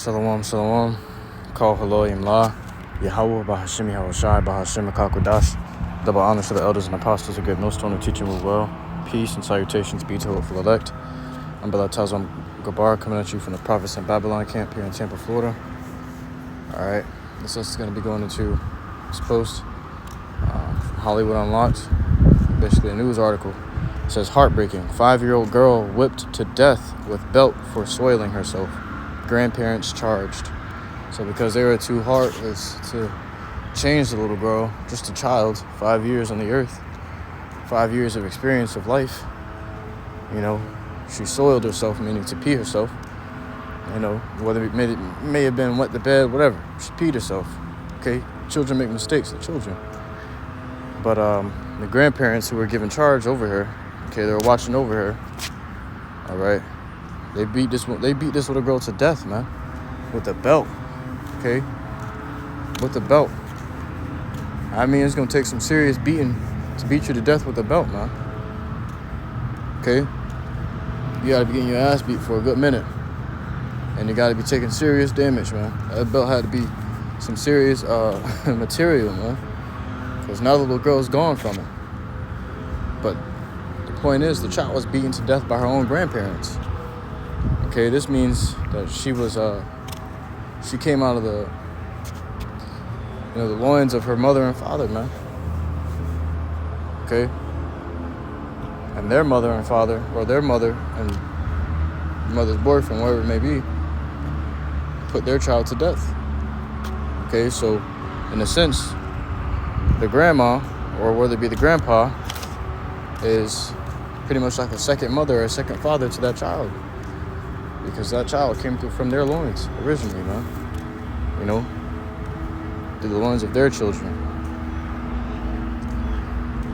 Shalom, shalom. Call HALALYAM YAHAWAH, BAHASHAM, BAHASHAM, QADASH. Double honors to the elders and apostles who gave MILLSTONE and teaching with well. Peace and salutations be to hopeful elect. I'm Bellatazam Gabar coming at you from the Prophets in Babylon camp here in Tampa, Florida. Alright, this is going to be going into this post. Hollywood Unlocked. Basically a news article. It says, heartbreaking. 5-year-old girl whipped to death with belt for soiling herself. Grandparents charged. So because they were too heartless to change the little girl, just a child, 5 years on the earth, 5 years of experience of life, you know, she soiled herself, meaning to pee herself. You know, whether it may have been wet the bed, whatever. She peed herself. Okay, children make mistakes, they're children. But the grandparents who were given charge over her, okay, they were watching over her. All right, they beat this little girl to death, man, with a belt. Okay, with the belt. I mean, it's gonna take some serious beating to beat you to death with a belt, man. Okay, you gotta be getting your ass beat for a good minute, and you gotta be taking serious damage, man. That belt had to be some serious material, man, because now the little girl's gone from it. But the point is, the child was beaten to death by her own grandparents. Okay, this means that she came out of the loins of her mother and father, man. Okay, and their mother and father, or their mother and mother's boyfriend, whatever it may be, put their child to death. Okay, so in a sense, the grandma, or whether it be the grandpa, is pretty much like a second mother or a second father to that child, because that child came from their loins originally, man. You know, through the loins of their children.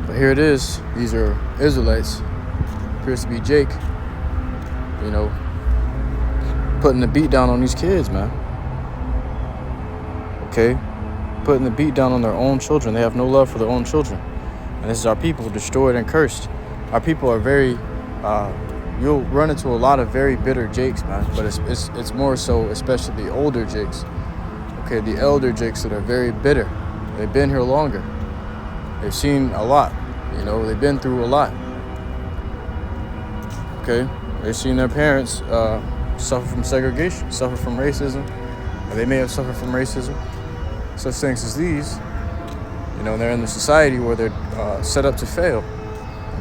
But here it is. These are Israelites. Appears to be Jake. You know, putting the beat down on these kids, man. Okay, putting the beat down on their own children. They have no love for their own children. And this is our people, destroyed and cursed. Our people are very, you'll run into a lot of very bitter Jakes, man. But it's more so, especially the older Jakes. Okay, the elder Jakes that are very bitter. They've been here longer. They've seen a lot. You know, they've been through a lot. Okay, they've seen their parents suffer from segregation, suffer from racism. Or they may have suffered from racism. Such things as these. You know, they're in the society where they're set up to fail.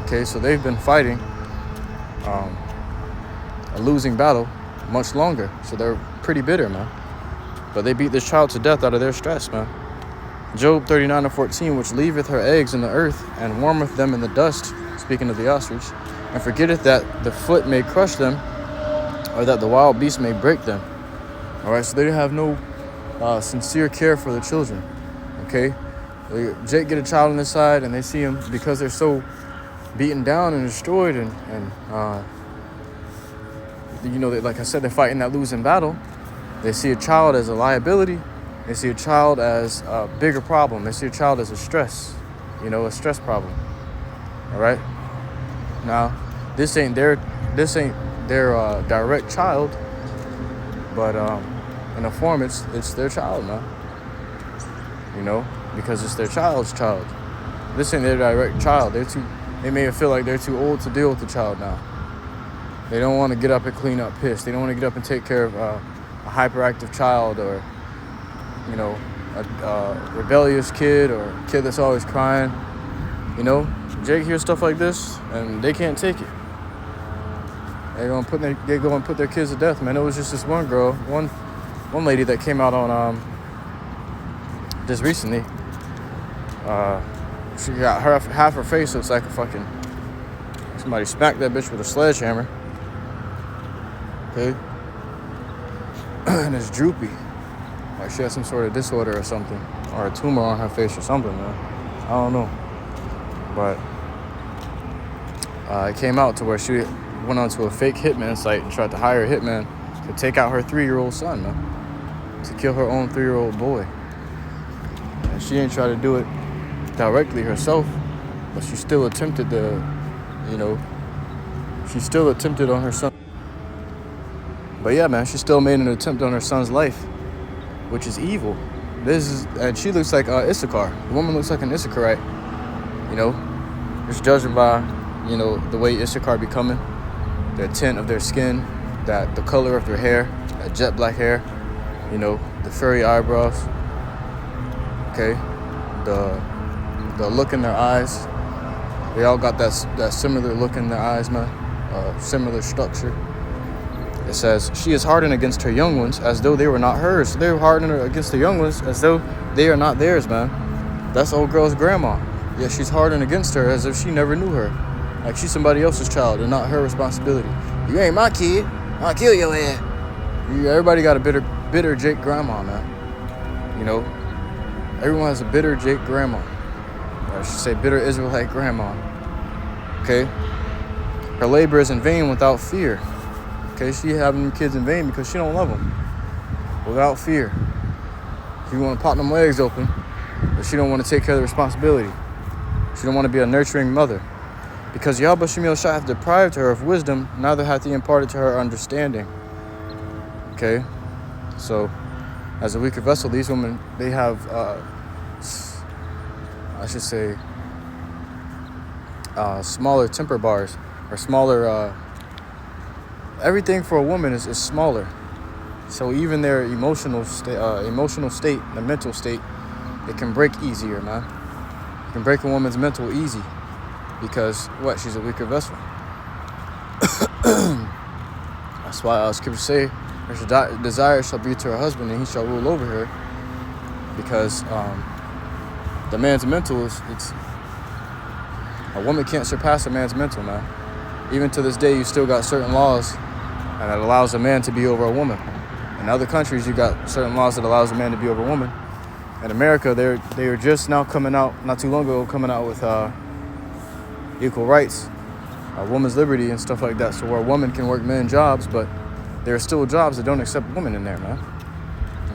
Okay, so they've been fighting a losing battle much longer. So they're pretty bitter, man. But they beat this child to death out of their stress, man. Job 39:14, which leaveth her eggs in the earth, and warmeth them in the dust, speaking of the ostrich, and forgetteth that the foot may crush them, or that the wild beast may break them. All right, so they have no sincere care for the children. Okay, Jake get a child on this side, and they see him, because they're so beaten down and destroyed, and you know, like I said, they're fighting that losing battle. They see a child as a liability. They see a child as a bigger problem. They see a child as a stress, you know, a stress problem. All right. Now, this ain't their direct child, but in a form, it's their child now. You know, because it's their child's child. This ain't their direct child. They may feel like they're too old to deal with the child now. They don't want to get up and clean up piss. They don't want to get up and take care of a hyperactive child, or, you know, a rebellious kid, or a kid that's always crying. You know, Jake hears stuff like this, and they can't take it. They go and put their kids to death, man. It was just this one girl, one lady that came out on just recently. She got half her face looks like a fucking, somebody smacked that bitch with a sledgehammer. Okay. And it's droopy. Like she has some sort of disorder or something, or a tumor on her face or something, man. I don't know. But it came out to where she went onto a fake hitman site and tried to hire a hitman to take out her 3-year-old son, man. To kill her own 3-year-old boy. And she didn't try to do it directly herself, but she still attempted she still attempted on her son. But yeah, man, she still made an attempt on her son's life, which is evil. And she looks like Issachar. The woman looks like an Issacharite. You know, just judging by, you know, the way Issachar becoming, the tint of their skin, the color of their hair, that jet black hair, you know, the furry eyebrows. Okay, the look in their eyes. They all got that similar look in their eyes, man. Similar structure. It says, she is hardened against her young ones as though they were not hers. So they're hardened against the young ones as though they are not theirs, man. That's the old girl's grandma. Yet she's hardened against her as if she never knew her. Like she's somebody else's child and not her responsibility. You ain't my kid. I'll kill your ass. Everybody got a bitter Jake grandma, man. You know, everyone has a bitter Jake grandma. I should say bitter Israelite grandma. Okay? Her labor is in vain without fear. Okay? She having kids in vain because she don't love them. Without fear. She want to pop them legs open, but she don't want to take care of the responsibility. She don't want to be a nurturing mother. Because YAHAWASHI hath deprived her of wisdom, neither hath he imparted to her understanding. Okay? So, as a weaker vessel, these women, they have, I should say, smaller temper bars, or smaller, everything for a woman is smaller. So even their emotional state, the mental state, it can break easier, man. It can break a woman's mental easy. Because, what? She's a weaker vessel. That's why scripture say, her desire shall be to her husband, and he shall rule over her. Because the man's mental it's a woman can't surpass a man's mental, man. Even to this day, you still got certain laws that allows a man to be over a woman. In other countries, you got certain laws that allows a man to be over a woman. In America, they are just now coming out, not too long ago, coming out with equal rights, women's liberty and stuff like that. So where a woman can work men's jobs, but there are still jobs that don't accept women in there, man.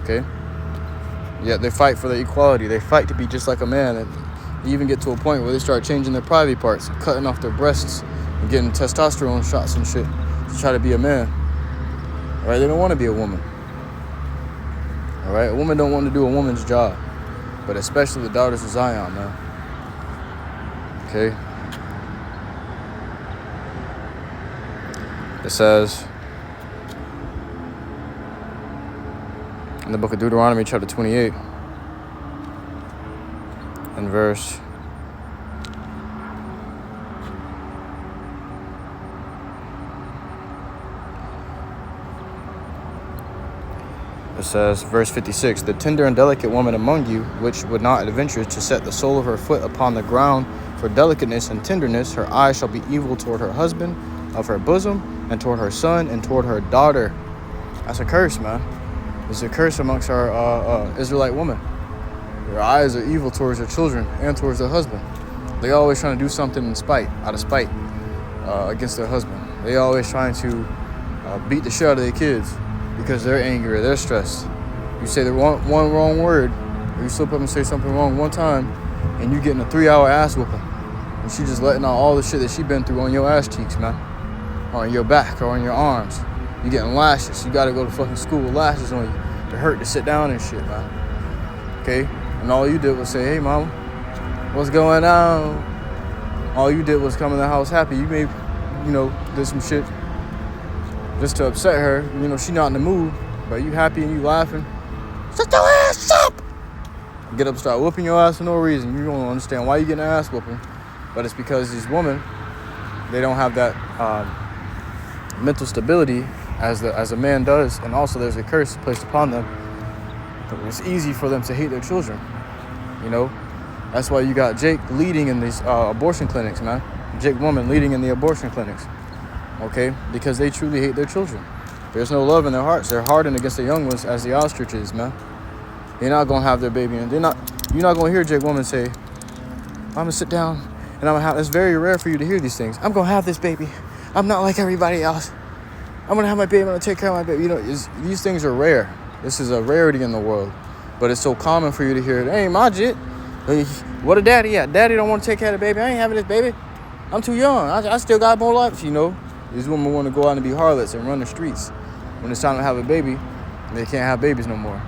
Okay? Yet they fight for the equality. They fight to be just like a man. And they even get to a point where they start changing their private parts, and cutting off their breasts and getting testosterone shots and shit to try to be a man. All right? They don't want to be a woman. All right? A woman don't want to do a woman's job, but especially the daughters of Zion, man. Okay? It says in the book of Deuteronomy, chapter 28, and verse 56, the tender and delicate woman among you, which would not adventure to set the sole of her foot upon the ground for delicateness and tenderness, her eye shall be evil toward her husband of her bosom, and toward her son, and toward her daughter. That's a curse, man. It's a curse amongst our Israelite women. Their eyes are evil towards their children and towards their husband. They always trying to do something out of spite, against their husband. They always trying to beat the shit out of their kids because they're angry or they're stressed. You say the one wrong word, or you slip up and say something wrong one time, and you getting a 3-hour ass whooping. And she just letting out all the shit that she been through on your ass cheeks, man. Or on your back, or on your arms. You getting lashes. You gotta go to fucking school with lashes on you. It hurt to sit down and shit, man. Okay? And all you did was say, hey, mama, what's going on? All you did was come in the house happy. You may, did some shit just to upset her. She not in the mood, but you happy and you laughing. Shut your ass up! Get up and start whooping your ass for no reason. You don't understand why you getting an ass whooping. But it's because these women, they don't have that mental stability as a man does, and also there's a curse placed upon them. It's easy for them to hate their children. That's why you got Jake leading in these abortion clinics, man. Jake woman leading in the abortion clinics. Okay, because they truly hate their children. There's no love in their hearts. They're hardened against the young ones as the ostrich is, man. They're not gonna have their baby, and you're not gonna hear Jake woman say, I'm gonna sit down and I'm gonna have. It's very rare for you to hear these things. I'm gonna have this baby. I'm not like everybody else. I'm gonna have my baby. I'm gonna take care of my baby. These things are rare. This is a rarity in the world, but it's so common for you to hear it. Hey, my jit. What a daddy at? Daddy don't want to take care of the baby. I ain't having this baby. I'm too young. I still got more life. These women want to go out and be harlots and run the streets. when it's time to have a baby, they can't have babies no more.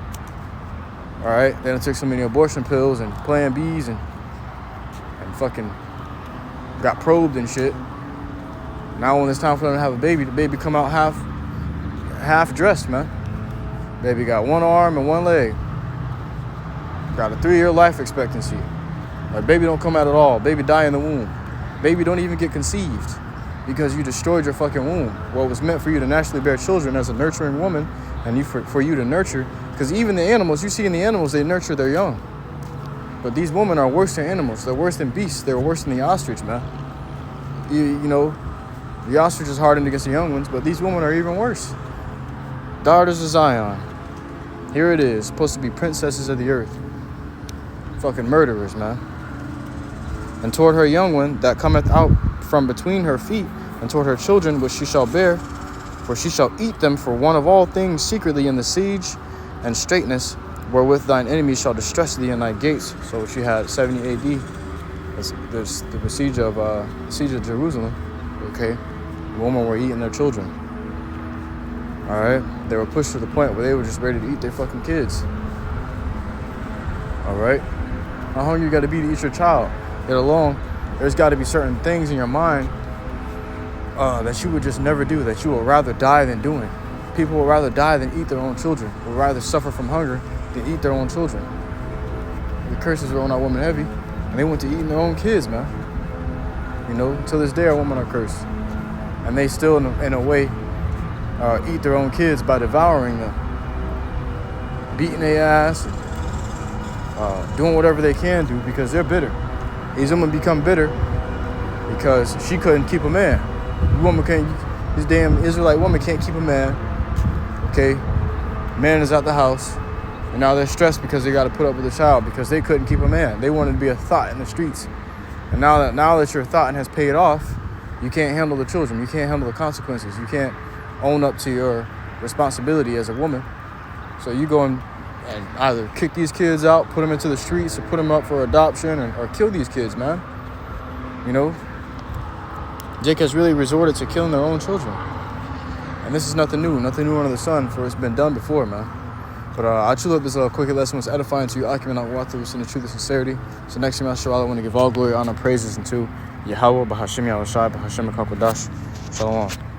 All right? They done took so many abortion pills and Plan Bs and fucking got probed and shit. Now when it's time for them to have a baby, the baby come out half dressed, man. Baby got one arm and one leg. Got a 3-year life expectancy. Like, baby don't come out at all. Baby die in the womb. Baby don't even get conceived because you destroyed your fucking womb. What was meant for you to naturally bear children as a nurturing woman and for you to nurture. Because even the animals, you see in the animals, they nurture their young. But these women are worse than animals. They're worse than beasts. They're worse than the ostrich, man. You know, the ostrich is hardened against the young ones, but these women are even worse. Daughters of Zion. Here it is. Supposed to be princesses of the earth. Fucking murderers, man. And toward her young one that cometh out from between her feet, and toward her children which she shall bear, for she shall eat them for one of all things secretly in the siege and straitness, wherewith thine enemies shall distress thee in thy gates. So she had 70 AD. There's the siege of Jerusalem. Okay, the women were eating their children. All right, they were pushed to the point where they were just ready to eat their fucking kids. All right, how hungry you got to be to eat your child? Get along. There's got to be certain things in your mind that you would just never do, that you would rather die than doing. People would rather die than eat their own children. Would rather suffer from hunger than eat their own children. The curses were on our women heavy, and they went to eating their own kids, man. You know, to this day, our women are cursed, and they still, in a way, eat their own kids by devouring them, beating their ass, and, doing whatever they can do because they're bitter. These women become bitter because she couldn't keep a man. This damn Israelite woman can't keep a man. Okay, man is out the house, and now they're stressed because they got to put up with a child because they couldn't keep a man. They wanted to be a thought in the streets, and now that your thought has paid off, you can't handle the children. You can't handle the consequences. You can't own up to your responsibility as a woman. So you go and either kick these kids out, put them into the streets, or put them up for adoption, or kill these kids, man. You know, Jake has really resorted to killing their own children. And this is nothing new under the sun, for it's been done before, man. But I truly hope this quick lesson was edifying to you. I cannot walk through this in the truth and sincerity. So next time I show, I want to give all glory, honor, praises unto YAHAWAH, BAHASHAM, YAHAWASHI, BAHASHAM, QADASH. Shalom.